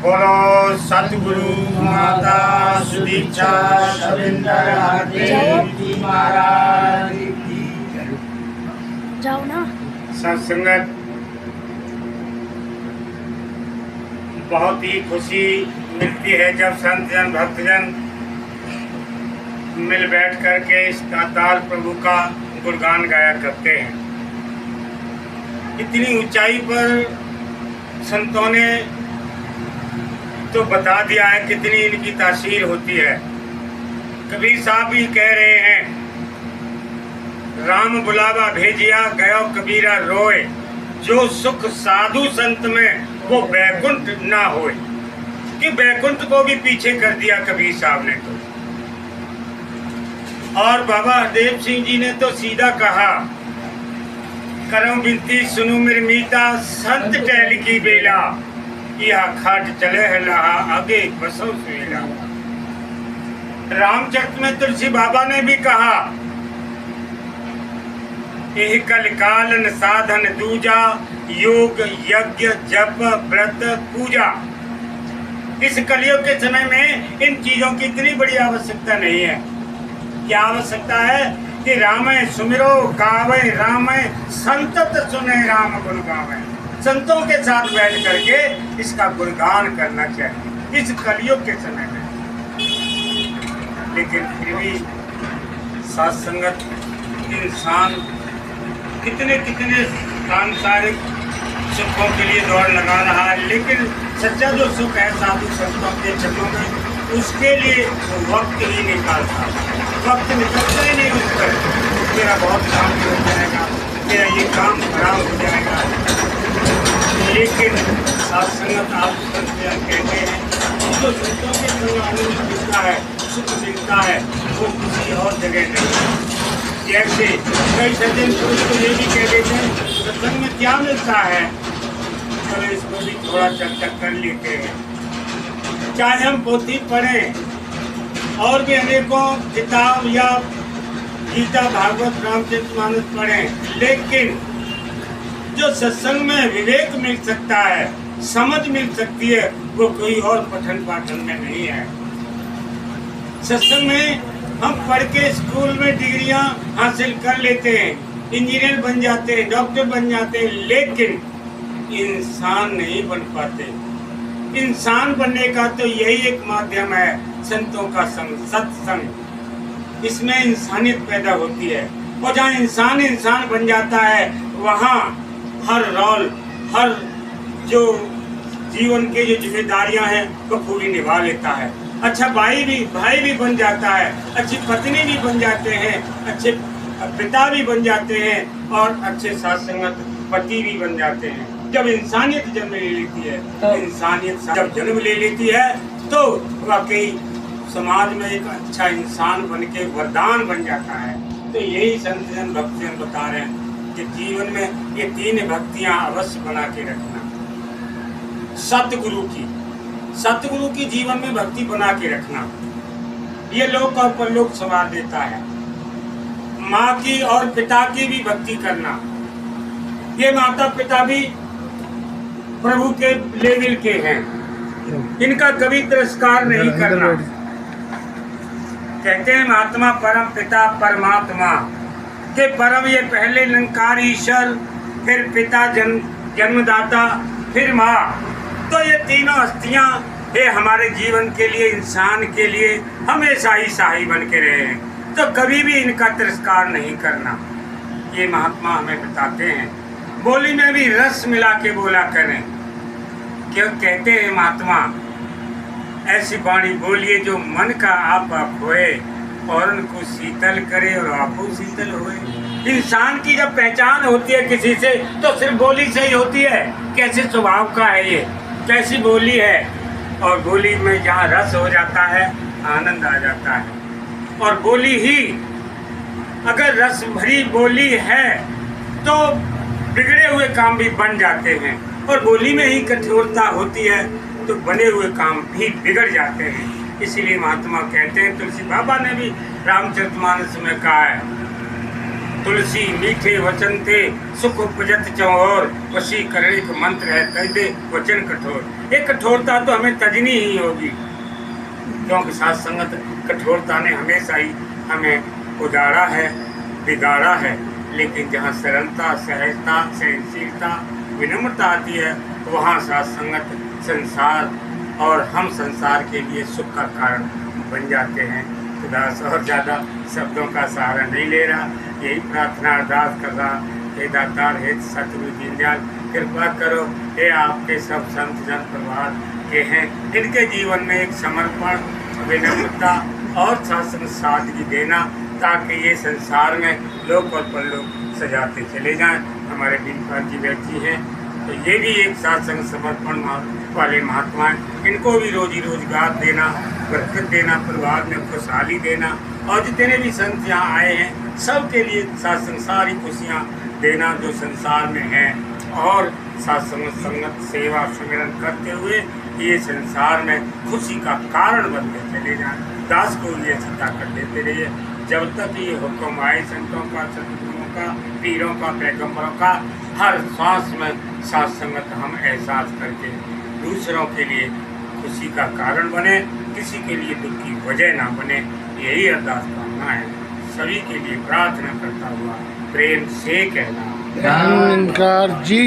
बोलो सतगुरु माता सुदीक्षा शविंदर देव जी महाराज की जाओ ना। सत्संगत बहुत ही खुशी मिलती है जब संत जन भक्तजन मिल बैठ करके इस दातार प्रभु का गुणगान गाया करते हैं। इतनी ऊंचाई पर संतों ने तो बता दिया है कितनी इनकी तासीर होती है। कबीर साहब भी कह रहे हैं, राम बुलावा भेजिया गयो कबीरा रोए, जो सुख साधु संत में वो बैकुंठ ना होए। कि बैकुंठ को भी पीछे कर दिया कबीर साहब ने तो। और बाबा हरदेव सिंह जी ने तो सीधा कहा, करम बिनती सुनु मेरी मीता, संत टहल की बेला, यह खाट चले है लहा आगे बसो सुहेला। रामचरित में तुलसी बाबा ने भी कहा, यह कल कालन साधन दूजा, योग यज्ञ जप व्रत पूजा। इस कलयुग के समय में इन चीजों की इतनी बड़ी आवश्यकता नहीं है। क्या आवश्यकता है कि रामय सुमिरो गावे रामय, संतत सुने राम गुण गावे। संतों के साथ बैठ करके इसका गुणगान करना चाहिए इस कलयुग के समय में। लेकिन फिर भी सत्संगत इंसान कितने कितने सांसारिक सुखों के लिए दौड़ लगा रहा है, लेकिन सच्चा जो सुख है साधु संतों के चरणों में, उसके लिए वक्त ही निकालता। वक्त निकलता ही नहीं उस पर। मेरा बहुत काम हो जाएगा, मेरा ये काम खराब हो जाएगा। लेकिन सत्संगत आप कहते हैं जो संतों के संग आनंद मिलता है, सुख मिलता है, वो किसी और जगह नहीं। जैसे कई सज्जन पुरुष को ये भी कह देते हैं सत्संग में क्या मिलता है, चलो इसको भी थोड़ा चर्चा कर लेते हैं। चाहे हम पोथी पढ़ें और भी अनेकों किताब या गीता भागवत रामचरितमानस पढ़ें, लेकिन जो सत्संग में विवेक मिल सकता है, समझ मिल सकती है, वो कोई और पठन पाठन में नहीं है। सत्संग में हम पढ़ के स्कूल में डिग्रियां हासिल कर लेते हैं, इंजीनियर बन जाते हैं, डॉक्टर बन जाते हैं, लेकिन इंसान नहीं बन पाते। इंसान बनने का तो यही एक माध्यम है, संतों का संग, सत्संग। इसमें इंसानियत पैदा होती है, और जहाँ इंसान इंसान बन जाता है वहाँ हर रोल, हर जो जीवन के जो जिम्मेदारियां हैं वो पूरी निभा लेता है। अच्छा भाई भी बन जाता है, अच्छी पत्नी भी बन जाते हैं, अच्छे पिता भी बन जाते हैं, और अच्छे सत्संगत पति भी बन जाते हैं। जब इंसानियत जन्म ले लेती है, इंसानियत जब जन्म ले लेती है तो वाकई समाज में एक अच्छा इंसान बन के वरदान बन जाता है। तो यही संत जन भक्तजन बता रहे हैं कि जीवन में ये 3 भक्तियां अवश्य बना के रखना। सतगुरु की जीवन में भक्ति बना के रखना, ये लोक और परलोक संवार देता है। माँ की और पिता की भी भक्ति करना, ये माता पिता भी प्रभु के लेवल के हैं, इनका कभी तिरस्कार नहीं करना। कहते हैं महात्मा परम पिता परमात्मा के परम ये पहले निरंकार ईश्वर, फिर पिता जन्मदाता, फिर माँ। तो ये तीनों हस्तियाँ ये हमारे जीवन के लिए, इंसान के लिए हमेशा ही सहाय बन के रहे हैं। तो कभी भी इनका तिरस्कार नहीं करना, ये महात्मा हमें बताते हैं। बोली में भी रस मिला के बोला करें। क्यों कहते हैं महात्मा, ऐसी वाणी बोलिए जो मन का आप होए, और उनको शीतल करे और आपको शीतल होए। इंसान की जब पहचान होती है किसी से तो सिर्फ बोली से ही होती है। कैसे स्वभाव का है ये, कैसी बोली है, और बोली में जहाँ रस हो जाता है आनंद आ जाता है। और बोली ही अगर रस भरी बोली है तो बिगड़े हुए काम भी बन जाते हैं, और बोली में ही कठोरता होती है तो बने हुए काम भी बिगड़ जाते हैं। इसीलिए महात्मा कहते हैं, तुलसी बाबा ने भी रामचरितमानस में कहा है, तुलसी मीठे वचन थे सुख उपजत चौर, वशीकरण मंत्र है कह दे वचन कठोर। ये कठोरता तो हमें तजनी ही होगी, क्योंकि साथ संगत कठोरता ने हमेशा ही हमें उजाड़ा है, बिगाड़ा है। लेकिन जहाँ सरलता, सहजता, सहनशीलता, विनम्रता आती है, वहाँ साथ संगत संसार और हम संसार के लिए सुख का कारण बन जाते हैं। खुदास और ज़्यादा शब्दों का सहारा नहीं ले रहा, यही प्रार्थना अरदास कर रहा, हे दातार, हे सतगुरु दीनदयाल, कृपा करो। ये आपके सब संत जन परिवार के हैं, इनके जीवन में एक समर्पण, विनम्रता और शासन सादगी देना, ताकि ये संसार में लोक और परलोक सजाते चले जाएं। हमारे दीनपाल जी बैठी हैं, तो ये भी एक सात्संग समर्पण वाले महात्मा हैं। इनको भी रोजी रोजगार देना, बरकत देना, परिवार में खुशहाली देना, और जितने भी संत यहाँ आए हैं सबके लिए सात्संग सारी खुशियाँ देना जो संसार में हैं, और सात्संग संगत सेवा सुमिरन करते हुए ये संसार में खुशी का कारण बनते चले जाएं। दास को ये चिंता कर देते रहिए जब तक ये हुक्म आए संतों का, सतगुरुओं का, पीरों का, पैगंबरों का। हर सांस में साथ संगत हम एहसास करके दूसरों के लिए खुशी का कारण बने, किसी के लिए दुख की वजह ना बने, यही अरदास कामना है। सभी के लिए प्रार्थना करता हुआ प्रेम से कहना जी।